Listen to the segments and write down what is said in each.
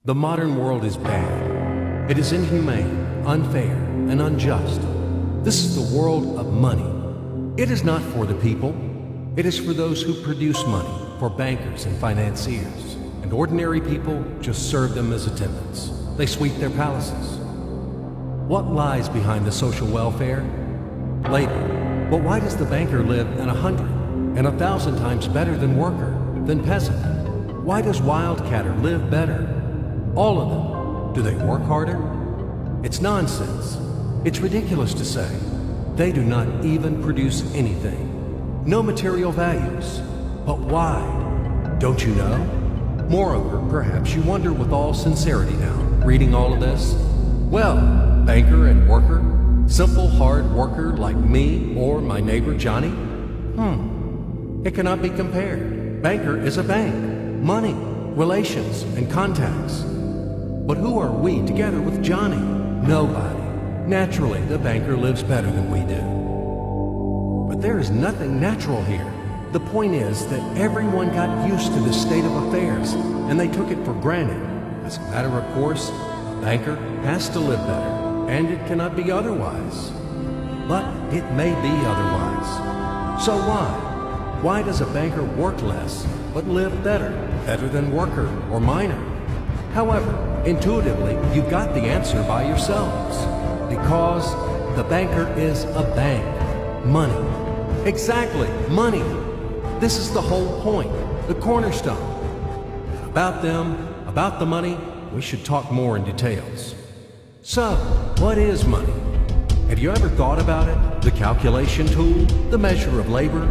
The modern world is bad. It is inhumane, unfair, and unjust. This is the world of money. It is not for the people. It is for those who produce money, for bankers and financiers. And ordinary people just serve them as attendants. They sweep their palaces. What lies behind the social welfare? Labor. But why does the banker live in 100 and 1,000 times better than worker, than peasant? Why does wildcatter live better? All of them. Do they work harder? It's nonsense. It's ridiculous to say. They do not even produce anything. No material values. But why? Don't you know? Moreover, perhaps you wonder with all sincerity now, reading all of this. Well, banker and worker, simple hard worker like me or my neighbor Johnny? It cannot be compared. Banker is a bank. Money, relations, and contacts. But who are we together with Johnny? Nobody. Naturally, the banker lives better than we do. But there is nothing natural here. The point is that everyone got used to this state of affairs, and they took it for granted. As a matter of course, a banker has to live better, and it cannot be otherwise. But it may be otherwise. So why? Why does a banker work less, but live better? Better than worker or miner? However, intuitively, you got the answer by yourselves. Because the banker is a bank. Money. Exactly, money. This is the whole point, the cornerstone. About them, about the money, we should talk more in details. So, what is money? Have you ever thought about it? The calculation tool, the measure of labor?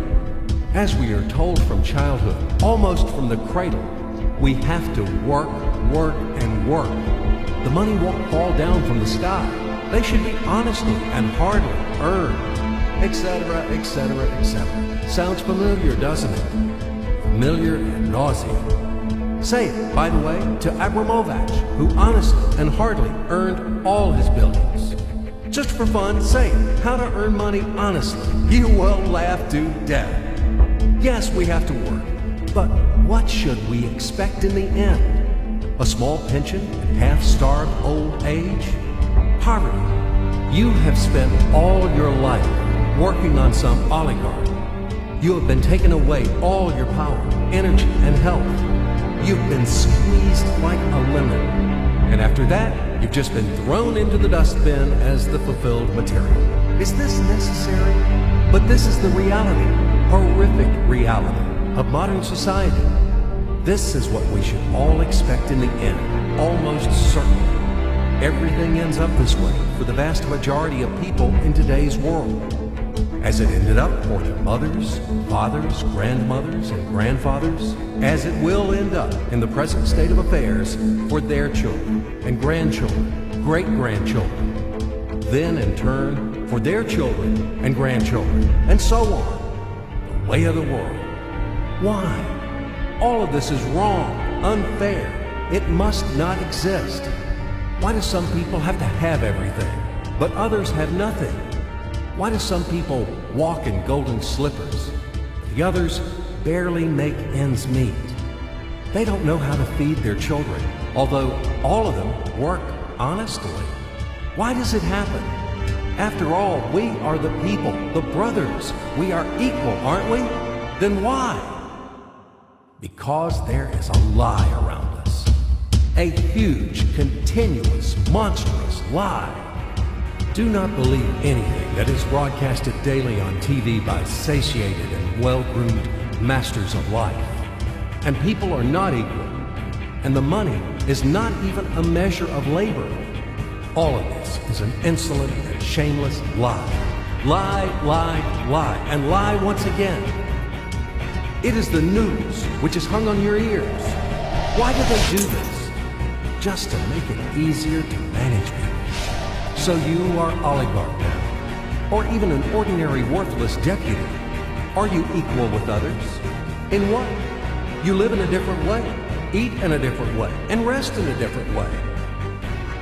As we are told from childhood, almost from the cradle, we have to work, work, and work. The money won't fall down from the sky. They should be honestly and hardly earned, etc., etc., etc. Sounds familiar, doesn't it? Familiar and nauseating. Say it, by the way, to Abramovich, who honestly and hardly earned all his billions. Just for fun, say it. How to earn money honestly. You will laugh to death. Yes, we have to work. But what should we expect in the end? A small pension and half-starved old age? Poverty. You have spent all your life working on some oligarch. You have been taken away all your power, energy, and health. You've been squeezed like a lemon. And after that, you've just been thrown into the dustbin as the fulfilled material. Is this necessary? But this is the reality, horrific reality of modern society. This is what we should all expect in the end, almost certainly. Everything ends up this way for the vast majority of people in today's world. As it ended up for their mothers, fathers, grandmothers, and grandfathers, as it will end up in the present state of affairs for their children and grandchildren, great-grandchildren, then in turn for their children and grandchildren, and so on. The way of the world. Why? All of this is wrong, unfair. It must not exist. Why do some people have to have everything, but others have nothing? Why do some people walk in golden slippers, but the others barely make ends meet? They don't know how to feed their children, although all of them work honestly. Why does it happen? After all, we are the people, the brothers. We are equal, aren't we? Then why? Because there is a lie around us. A huge, continuous, monstrous lie. Do not believe anything that is broadcasted daily on TV by satiated and well-groomed masters of life. And people are not equal. And the money is not even a measure of labor. All of this is an insolent and shameless lie. Lie, lie, lie, and lie once again. It is the news which is hung on your ears. Why do they do this? Just to make it easier to manage people. So you are oligarch now, or even an ordinary worthless deputy. Are you equal with others? In what? You live in a different way, eat in a different way, and rest in a different way.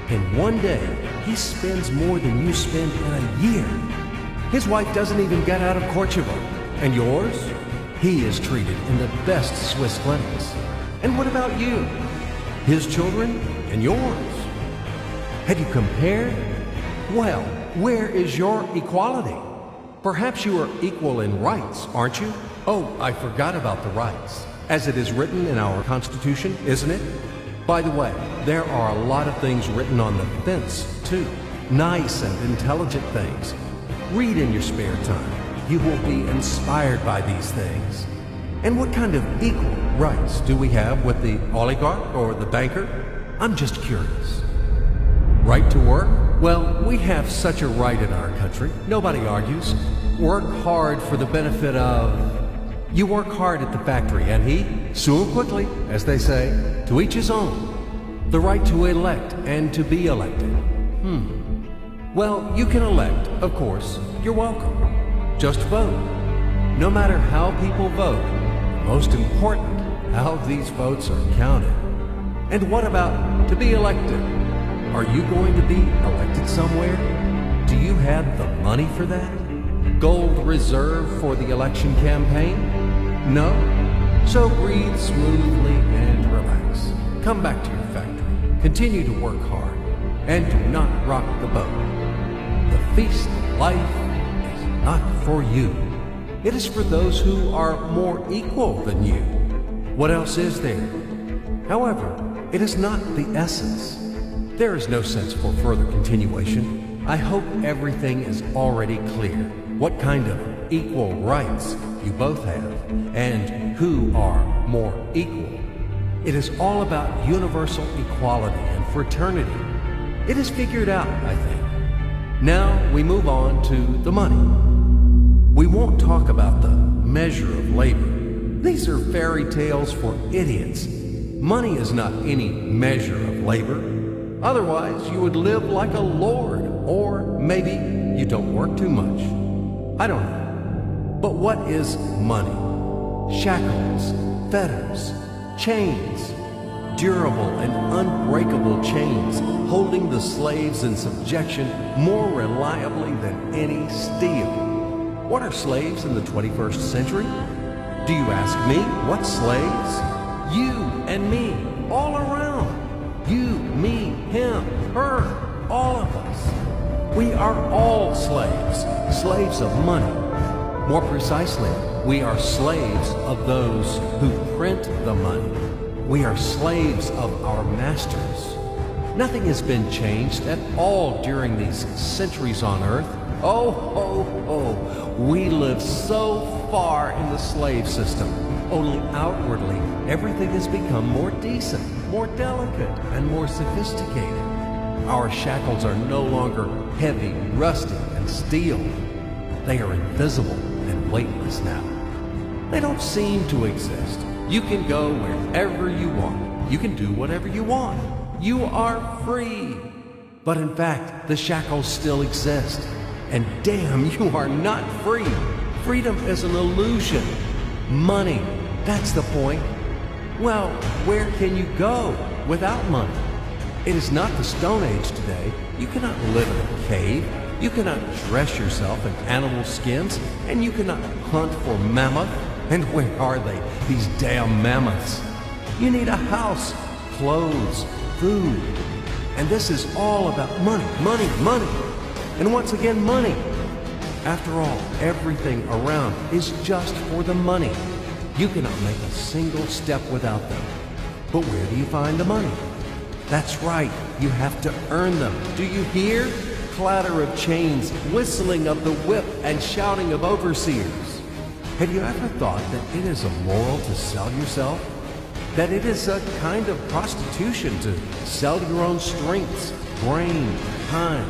In one day, he spends more than you spend in a year. His wife doesn't even get out of Kosovo. And yours? He is treated in the best Swiss clinics. And what about you? His children? and yours. Have you compared? Well, where is your equality? Perhaps you are equal in rights, aren't you? Oh, I forgot about the rights. As it is written in our Constitution, isn't it? By the way, there are a lot of things written on the fence, too. Nice and intelligent things. Read in your spare time. You will be inspired by these things. And what kind of equal rights do we have with the oligarch or the banker? I'm just curious. Right to work? Well, we have such a right in our country. Nobody argues. Work hard for the benefit of... You work hard at the factory, and he, soon quickly, as they say, to each his own. The right to elect and to be elected. Well, you can elect, of course. You're welcome. Just vote. No matter how people vote, most important, how these votes are counted. And what about to be elected? Are you going to be elected somewhere? Do you have the money for that? Gold reserve for the election campaign? No? So breathe smoothly and relax. Come back to your factory. Continue to work hard. And do not rock the boat. The feast of life is not for you. It is for those who are more equal than you. What else is there? However, it is not the essence. There is no sense for further continuation. I hope everything is already clear. What kind of equal rights you both have, and who are more equal. It is all about universal equality and fraternity. It is figured out, I think. Now we move on to the money. We won't talk about the measure of labor. These are fairy tales for idiots. Money is not any measure of labor. Otherwise, you would live like a lord, or maybe you don't work too much. I don't know. But what is money? Shackles, fetters, chains, durable and unbreakable chains holding the slaves in subjection more reliably than any steel. What are slaves in the 21st century? Do you ask me? What slaves? You and me, all around. You, me, him, her, all of us. We are all slaves, slaves of money. More precisely, we are slaves of those who print the money. We are slaves of our masters. Nothing has been changed at all during these centuries on earth. We live so far in the slave system. Only outwardly, everything has become more decent, more delicate, and more sophisticated. Our shackles are no longer heavy, rusty, and steel. They are invisible and weightless now. They don't seem to exist. You can go wherever you want. You can do whatever you want. You are free. But in fact, the shackles still exist. And damn, you are not free. Freedom is an illusion. Money, that's the point. Well, where can you go without money? It is not the Stone Age today. You cannot live in a cave. You cannot dress yourself in animal skins. And you cannot hunt for mammoth. And where are they, these damn mammoths? You need a house, clothes, food. And this is all about money, money, money. And once again, money. After all, everything around is just for the money. You cannot make a single step without them. But where do you find the money? That's right, you have to earn them. Do you hear? Clatter of chains, whistling of the whip, and shouting of overseers. Have you ever thought that it is immoral to sell yourself? That it is a kind of prostitution to sell your own strengths, brain, time?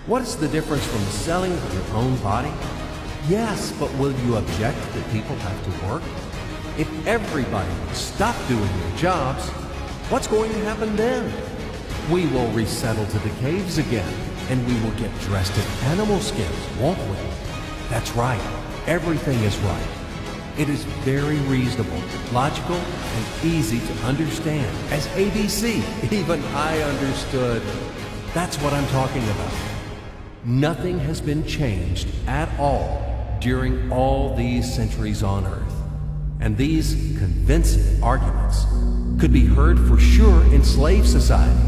What is the difference from selling your own body? Yes, but will you object that people have to work? If everybody would stop doing their jobs, what's going to happen then? We will resettle to the caves again, and we will get dressed in animal skins, won't we? That's right. Everything is right. It is very reasonable, logical, and easy to understand. As ABC, even I understood. That's what I'm talking about. Nothing has been changed at all during all these centuries on Earth. And these convincing arguments could be heard for sure in slave society,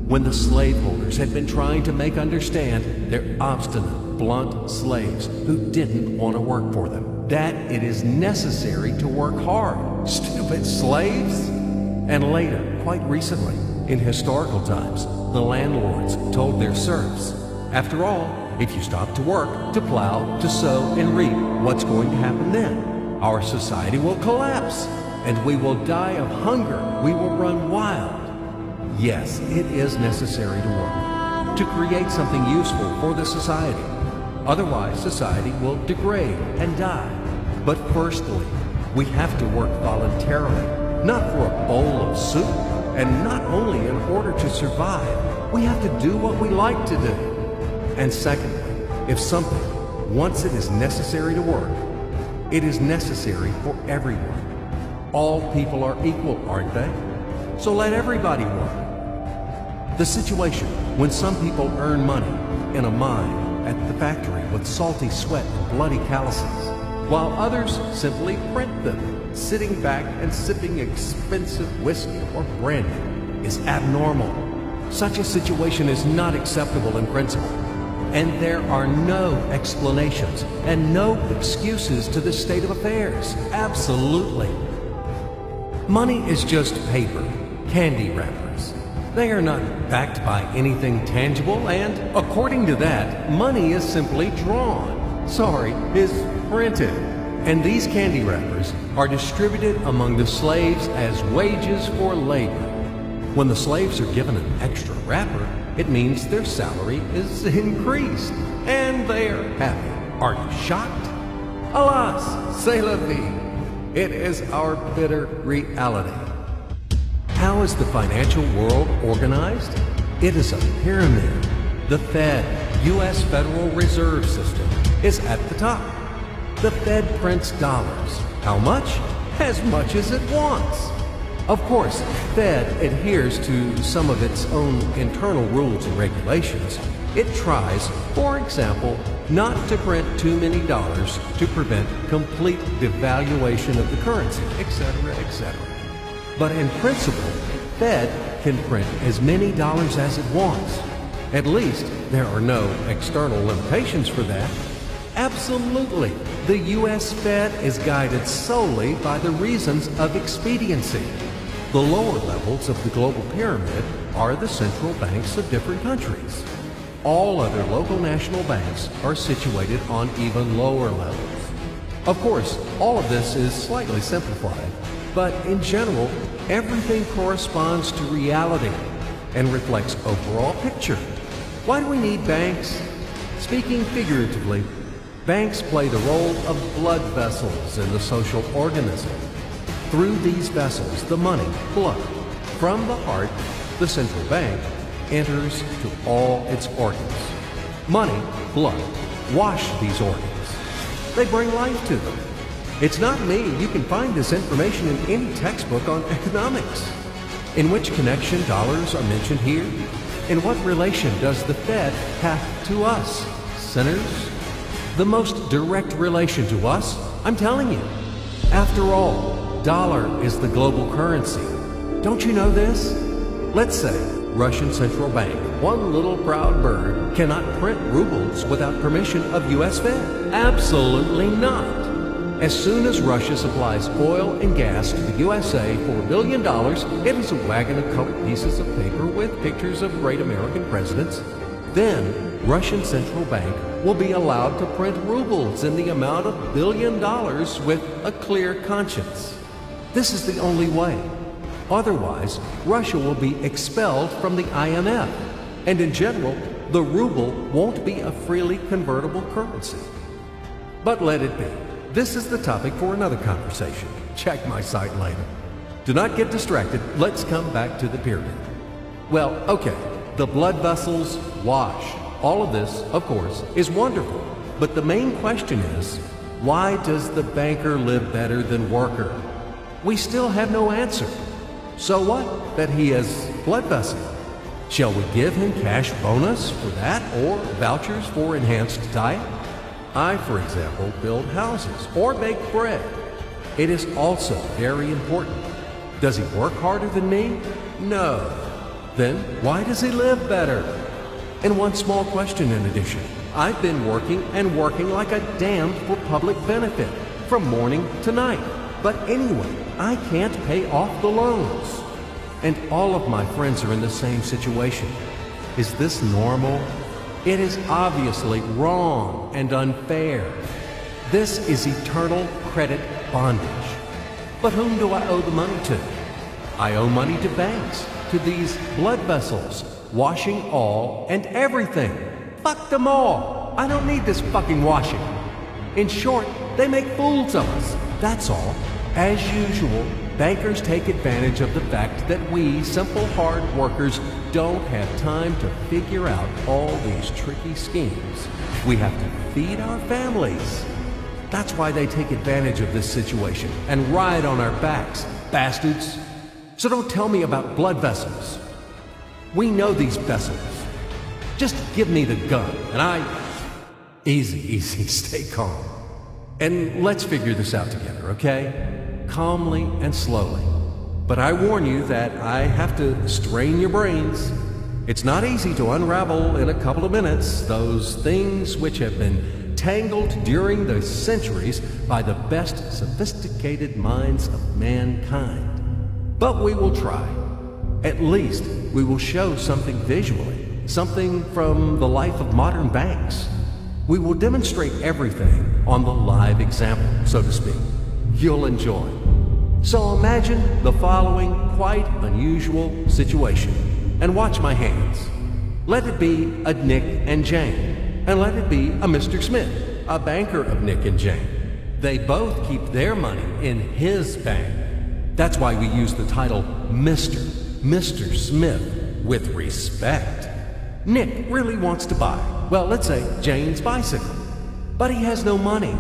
when the slaveholders had been trying to make understand their obstinate, blunt slaves who didn't want to work for them that it is necessary to work hard. Stupid slaves! And later, quite recently, in historical times, the landlords told their serfs, after all, if you stop to work, to plow, to sow, and reap, what's going to happen then? Our society will collapse, and we will die of hunger. We will run wild. Yes, it is necessary to work, to create something useful for the society. Otherwise, society will degrade and die. But firstly, we have to work voluntarily, not for a bowl of soup, and not only in order to survive. We have to do what we like to do. And secondly, if something, once it is necessary to work, it is necessary for everyone. All people are equal, aren't they? So let everybody work. The situation when some people earn money in a mine, at the factory with salty sweat and bloody calluses, while others simply print them, sitting back and sipping expensive whiskey or brandy, is abnormal. Such a situation is not acceptable in principle, and there are no explanations and no excuses to this state of affairs. Absolutely. Money is just paper, candy wrappers. They are not backed by anything tangible, and according to that, money is simply drawn. Sorry, is printed. And these candy wrappers are distributed among the slaves as wages for labor. When the slaves are given an extra wrapper, it means their salary is increased, and they are happy. Are you shocked? Alas, c'est la vie. It is our bitter reality. How is the financial world organized? It is a pyramid. The Fed, U.S. Federal Reserve System, is at the top. The Fed prints dollars. How much? As much as it wants. Of course, Fed adheres to some of its own internal rules and regulations. It tries, for example, not to print too many dollars to prevent complete devaluation of the currency, etc., etc. But in principle, Fed can print as many dollars as it wants. At least, there are no external limitations for that. Absolutely, the U.S. Fed is guided solely by the reasons of expediency. The lower levels of the global pyramid are the central banks of different countries. All other local national banks are situated on even lower levels. Of course, all of this is slightly simplified, but in general, everything corresponds to reality and reflects overall picture. Why do we need banks? Speaking figuratively, banks play the role of blood vessels in the social organism. Through these vessels, the money, blood, from the heart, the central bank, enters to all its organs. Money, blood, wash these organs. They bring life to them. It's not me. You can find this information in any textbook on economics. In which connection dollars are mentioned here? In what relation does the Fed have to us, sinners? The most direct relation to us, I'm telling you. After all, dollar is the global currency. Don't you know this? Let's say Russian Central Bank, one little proud bird, cannot print rubles without permission of U.S. Fed. Absolutely not. As soon as Russia supplies oil and gas to the USA for $1 billion, it is a wagon of colored pieces of paper with pictures of great American presidents. Then, Russian Central Bank will be allowed to print rubles in the amount of $1 billion with a clear conscience. This is the only way. Otherwise, Russia will be expelled from the IMF, and in general, the ruble won't be a freely convertible currency. But let it be. This is the topic for another conversation. Check my site later. Do not get distracted. Let's come back to the pyramid. Well, okay, the blood vessels wash. All of this, of course, is wonderful. But the main question is, why does the banker live better than worker? We still have no answer. So what that he has blood vessel? Shall we give him cash bonus for that or vouchers for enhanced diet? I, for example, build houses or bake bread. It is also very important. Does he work harder than me? No. Then why does he live better? And one small question in addition. I've been working and working like a damned for public benefit from morning to night. But anyway, I can't pay off the loans. And all of my friends are in the same situation. Is this normal? It is obviously wrong and unfair. This is eternal credit bondage. But whom do I owe the money to? I owe money to banks, to these blood vessels, washing all and everything. Fuck them all. I don't need this fucking washing. In short, they make fools of us. That's all. As usual, bankers take advantage of the fact that we, simple hard workers, don't have time to figure out all these tricky schemes. We have to feed our families. That's why they take advantage of this situation and ride on our backs, bastards. So don't tell me about blood vessels. We know these vessels. Just give me the gun and Easy, stay calm. And let's figure this out together, okay? Calmly and slowly. But I warn you that I have to strain your brains. It's not easy to unravel in a couple of minutes those things which have been tangled during the centuries by the best sophisticated minds of mankind. But we will try. At least we will show something visually, something from the life of modern banks. We will demonstrate everything on the live example, so to speak. You'll enjoy. So imagine the following quite unusual situation, and watch my hands. Let it be a Nick and Jane, and let it be a Mr. Smith, a banker of Nick and Jane. They both keep their money in his bank. That's why we use the title Mr. Smith with respect. Nick really wants to buy, well, let's say Jane's bicycle, but he has no money.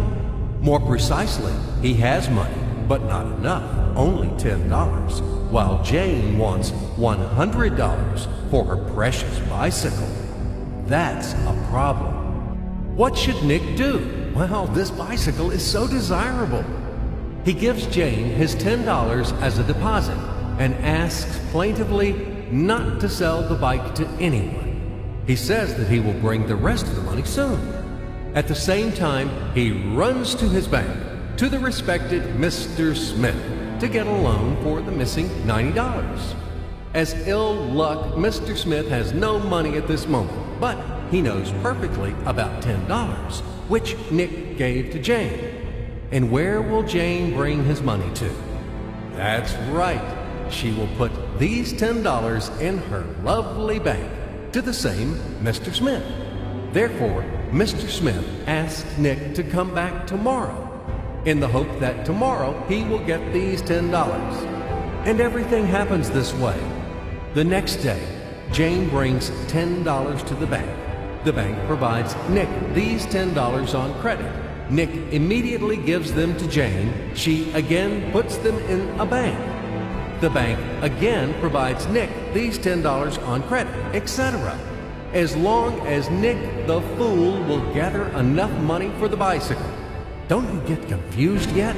More precisely, he has money, but not enough, only $10, while Jane wants $100 for her precious bicycle. That's a problem. What should Nick do? Well, this bicycle is so desirable. He gives Jane his $10 as a deposit and asks plaintively not to sell the bike to anyone. He says that he will bring the rest of the money soon. At the same time, he runs to his bank, to the respected Mr. Smith, to get a loan for the missing $90. As ill luck, Mr. Smith has no money at this moment, but he knows perfectly about $10, which Nick gave to Jane. And where will Jane bring his money to? That's right. She will put these $10 in her lovely bank to the same Mr. Smith. Therefore, Mr. Smith asks Nick to come back tomorrow in the hope that tomorrow he will get these $10. And everything happens this way. The next day, Jane brings $10 to the bank. The bank provides Nick these $10 on credit. Nick immediately gives them to Jane. She again puts them in a bank. The bank again provides Nick these $10 on credit, etc. As long as Nick the fool will gather enough money for the bicycle. Don't you get confused yet?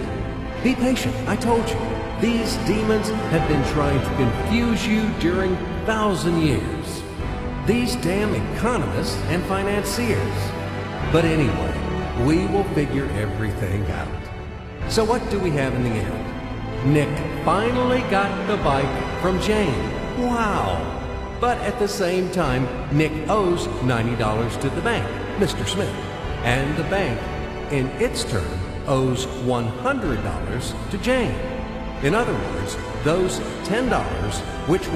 Be patient, I told you. These demons have been trying to confuse you during 1,000 years. These damn economists and financiers. But anyway, we will figure everything out. So what do we have in the end? Nick finally got the bike from Jane. Wow! But at the same time, Nick owes $90 to the bank, Mr. Smith. And the bank, in its turn, owes $100 to Jane. In other words, those $10, which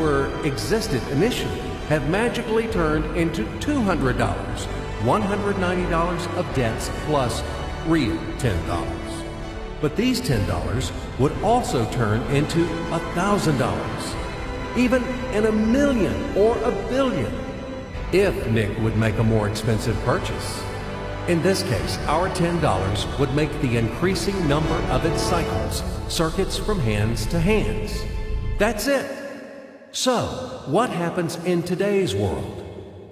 existed initially, have magically turned into $200, $190 of debts plus real $10. But these $10 would also turn into $1,000, even in a million or a billion, if Nick would make a more expensive purchase. In this case, our $10 would make the increasing number of its cycles, circuits from hands to hands. That's it. So, what happens in today's world?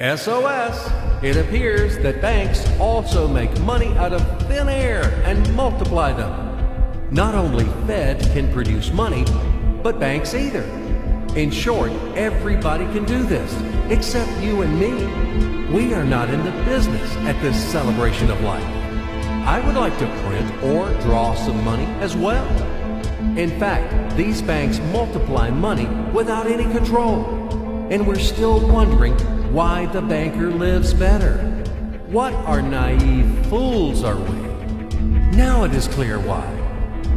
SOS! It appears that banks also make money out of thin air and multiply them. Not only Fed can produce money, but banks either. In short, everybody can do this, except you and me. We are not in the business at this celebration of life. I would like to print or draw some money as well. In fact, these banks multiply money without any control. And we're still wondering why the banker lives better. What are naive fools are we? Now it is clear why.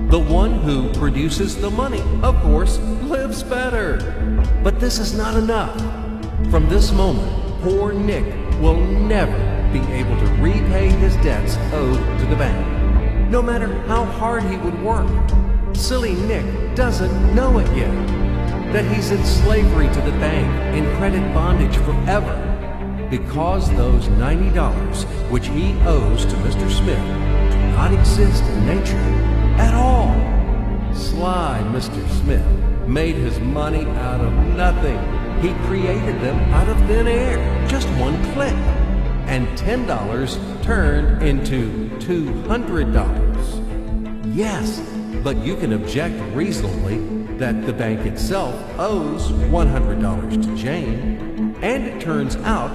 The one who produces the money, of course, lives better. But this is not enough. From this moment, poor Nick will never be able to repay his debts owed to the bank, no matter how hard he would work. Silly Nick doesn't know it yet, that he's in slavery to the bank, in credit bondage forever, because those $90 which he owes to Mr. Smith do not exist in nature at all. Sly Mr. Smith made his money out of nothing. He created them out of thin air, just one click. And $10 turned into $200. Yes, but you can object reasonably that the bank itself owes $100 to Jane, and it turns out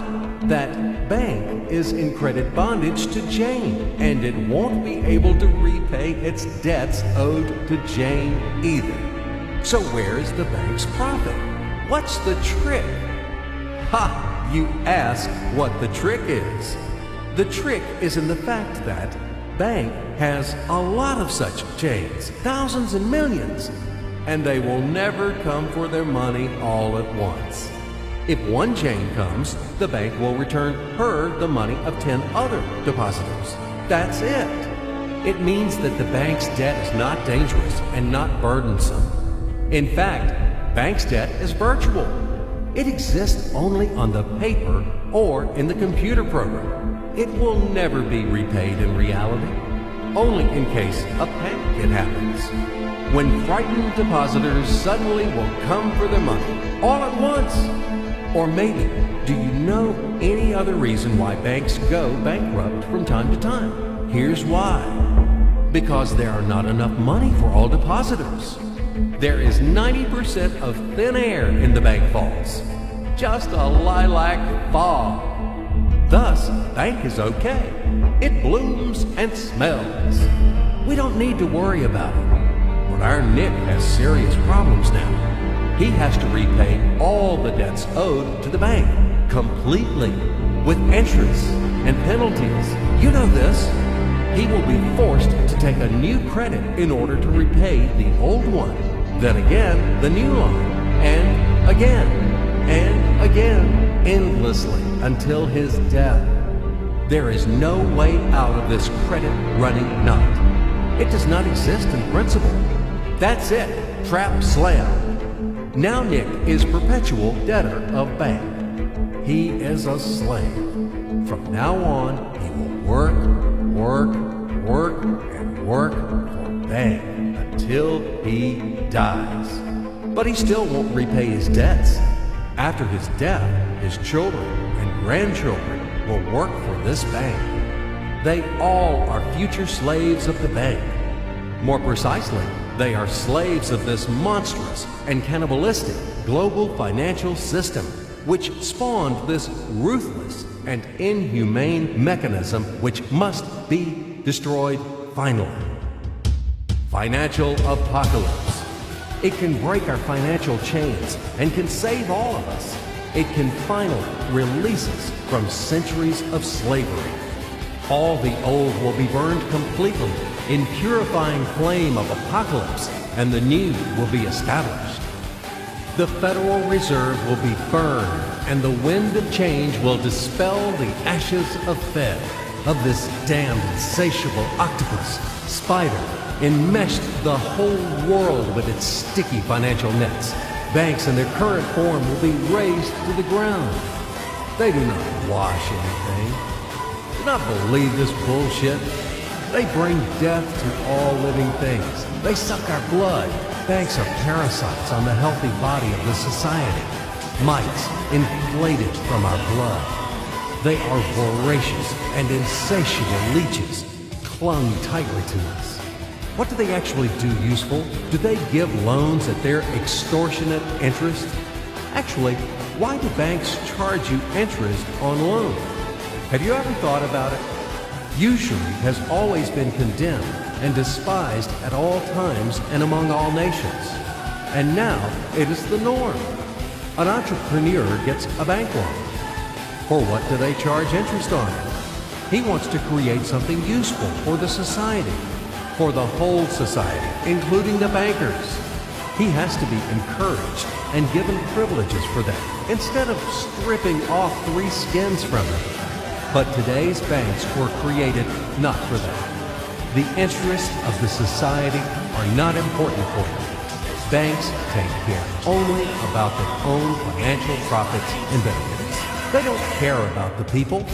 that bank is in credit bondage to Jane, and it won't be able to repay its debts owed to Jane either. So where is the bank's profit? What's the trick? Ha! You ask what the trick is. The trick is in the fact that bank has a lot of such Janes, thousands and millions, and they will never come for their money all at once. If one Jane comes, the bank will return her the money of 10 other depositors. That's it. It means that the bank's debt is not dangerous and not burdensome. In fact, bank's debt is virtual. It exists only on the paper or in the computer program. It will never be repaid in reality, only in case a panic happens, when frightened depositors suddenly will come for their money all at once. Or maybe, do you know any other reason why banks go bankrupt from time to time? Here's why. Because there are not enough money for all depositors. There is 90% of thin air in the bank vaults. Just a lilac fog. Thus, bank is okay. It blooms and smells. We don't need to worry about it. But our Nick has serious problems now. He has to repay all the debts owed to the bank, completely, with interest and penalties. You know this. He will be forced to take a new credit in order to repay the old one, then again the new line, and again, endlessly until his death. There is no way out of this credit running knot. It does not exist in principle. That's it. Trap slam. Now Nick is perpetual debtor of bank. He is a slave. From now on, he will work for bank until he dies. But he still won't repay his debts. After his death, his children and grandchildren will work for this bank. They all are future slaves of the bank. More precisely, they are slaves of this monstrous and cannibalistic global financial system, which spawned this ruthless and inhumane mechanism which must be destroyed finally. Financial apocalypse. It can break our financial chains and can save all of us. It can finally release us from centuries of slavery. All the old will be burned completely in purifying flame of apocalypse, and the new will be established. The Federal Reserve will be burned, and the wind of change will dispel the ashes of Fed, of this damned insatiable octopus, spider, enmeshed the whole world with its sticky financial nets. Banks in their current form will be razed to the ground. They do not wash anything. Do not believe this bullshit. They bring death to all living things. They suck our blood. Banks are parasites on the healthy body of the society. Mites inflated from our blood. They are voracious and insatiable leeches, clung tightly to us. What do they actually do useful? Do they give loans at their extortionate interest? Actually, why do banks charge you interest on loans? Have you ever thought about it? Usury has always been condemned and despised at all times and among all nations. And now it is the norm. An entrepreneur gets a bank loan. For what do they charge interest on it? He wants to create something useful for the society, for the whole society, including the bankers. He has to be encouraged and given privileges for that, instead of stripping off 3 skins from them. But today's banks were created not for that. The interests of the society are not important for them. Banks take care only about their own financial profits and benefits. They don't care about the people.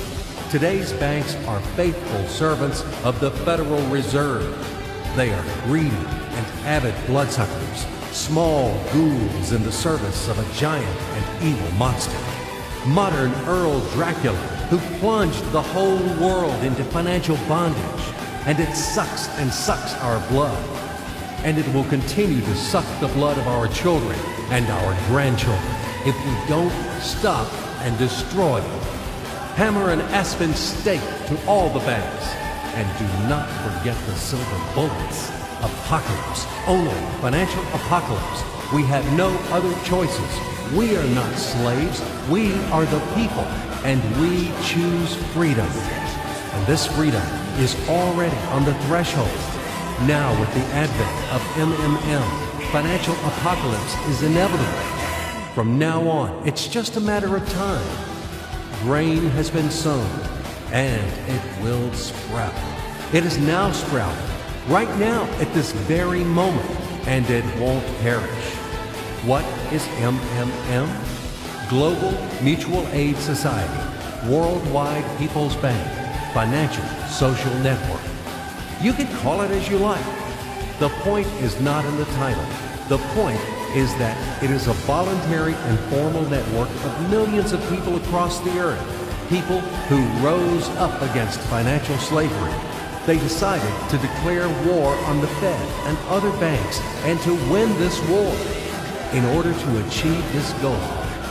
Today's banks are faithful servants of the Federal Reserve. They are greedy and avid bloodsuckers, small ghouls in the service of a giant and evil monster. Modern Earl Dracula, who plunged the whole world into financial bondage, and it sucks and sucks our blood. And it will continue to suck the blood of our children and our grandchildren if we don't stop and destroy it. Hammer an aspen stake to all the banks, and do not forget the silver bullets. Apocalypse, only financial apocalypse. We have no other choices. We are not slaves. We are the people, and we choose freedom. And this freedom is already on the threshold. Now, with the advent of MMM, financial apocalypse is inevitable. From now on, it's just a matter of time. Grain has been sown, and it will sprout. It is now sprouting, right now at this very moment, and it won't perish. What is MMM? Global Mutual Aid Society, Worldwide People's Bank, Financial Social Network. You can call it as you like. The point is not in the title. The point is that it is a voluntary and formal network of millions of people across the earth, people who rose up against financial slavery. They decided to declare war on the Fed and other banks and to win this war. In order to achieve this goal,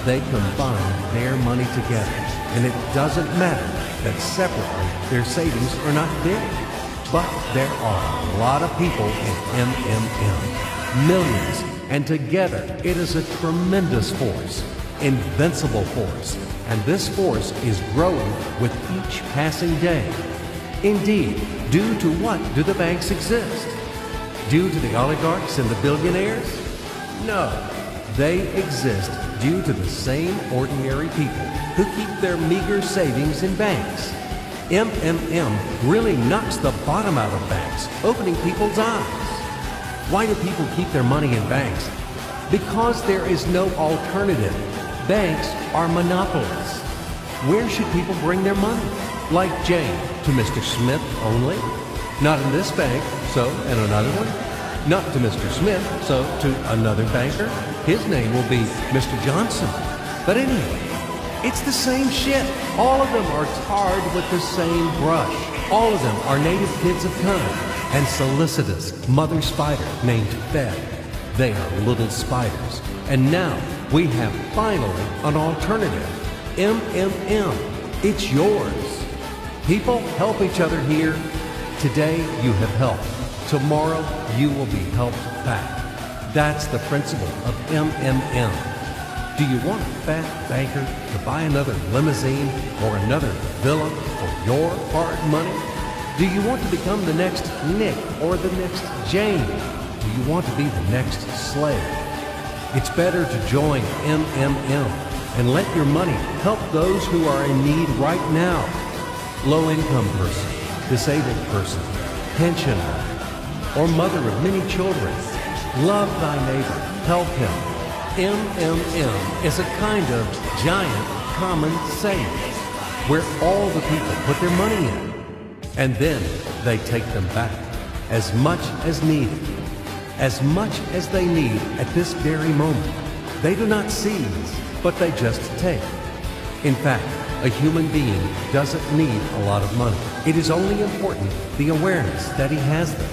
they combine their money together, and it doesn't matter that separately their savings are not big. But there are a lot of people in MMM, millions, and together it is a tremendous force, invincible force, and this force is growing with each passing day. Indeed, due to what do the banks exist? Due to the oligarchs and the billionaires? No, they exist due to the same ordinary people who keep their meager savings in banks. MMM really knocks the bottom out of banks, opening people's eyes. Why do people keep their money in banks? Because there is no alternative. Banks are monopolies. Where should people bring their money? Like Jane, to Mr. Smith only? Not in this bank, so in another one? Not to Mr. Smith, so to another banker? His name will be Mr. Johnson. But anyway, it's the same shit. All of them are tarred with the same brush. All of them are native kids of time and solicitous mother spider named Fed. They are little spiders. And now we have finally an alternative. MMM. It's yours. People help each other here. Today you have helped. Tomorrow you will be helped back. That's the principle of MMM. Do you want a fat banker to buy another limousine or another villa for your hard money? Do you want to become the next Nick or the next Jane? Do you want to be the next slave? It's better to join MMM and let your money help those who are in need right now. Low-income person, disabled person, pensioner, or mother of many children. Love thy neighbor, help him. MMM is a kind of giant common savings where all the people put their money in, and then they take them back as much as needed, as much as they need at this very moment. They do not seize, but they just take. In fact, a human being doesn't need a lot of money. It is only important the awareness that he has them.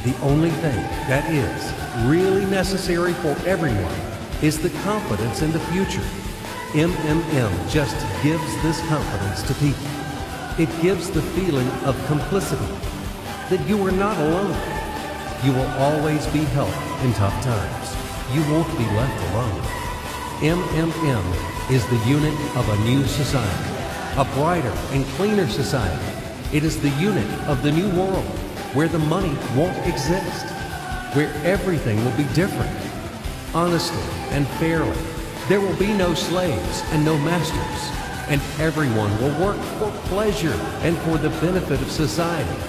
The only thing that is really necessary for everyone is the confidence in the future. MMM just gives this confidence to people. It gives the feeling of complicity, that you are not alone. You will always be helped in tough times. You won't be left alone. MMM is the unit of a new society, a brighter and cleaner society. It is the unit of the new world, where the money won't exist, where everything will be different, honestly and fairly. There will be no slaves and no masters, and everyone will work for pleasure and for the benefit of society.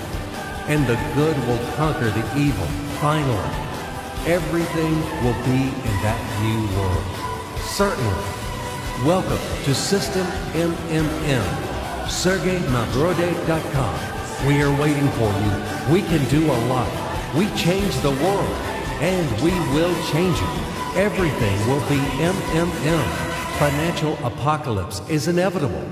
And the good will conquer the evil, finally. Everything will be in that new world. Certainly. Welcome to System MMM. SergeyMavrodi.com. We are waiting for you. We can do a lot. We change the world, and we will change it. Everything will be MMM. Financial apocalypse is inevitable.